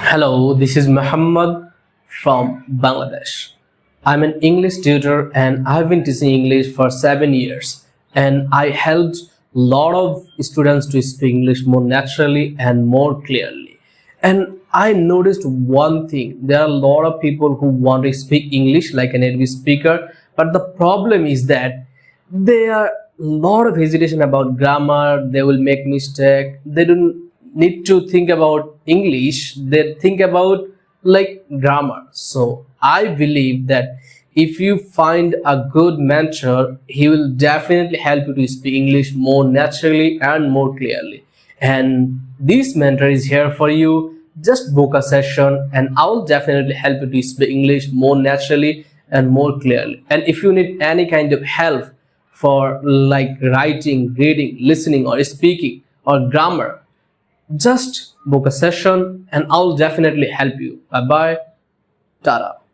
Hello, this is Mohammad from Bangladesh. I'm an English tutor and I've been teaching English for 7 years. And I helped a lot of students to speak English more naturally and more clearly. And I noticed one thing, there are a lot of people who want to speak English like a native speaker, but the problem is that there are a lot of hesitation about grammar. They will make mistake. They don't need to think about English. They think about like grammar. So I believe that if you find a good mentor, he will definitely help you to speak English more naturally and more clearly. And this mentor is here for you. Just book a session and I will definitely help you to speak English more naturally and more clearly. And if you need any kind of help for like writing, reading, listening, or speaking, or grammar, just book a session and I'll definitely help you. Bye bye. Tara.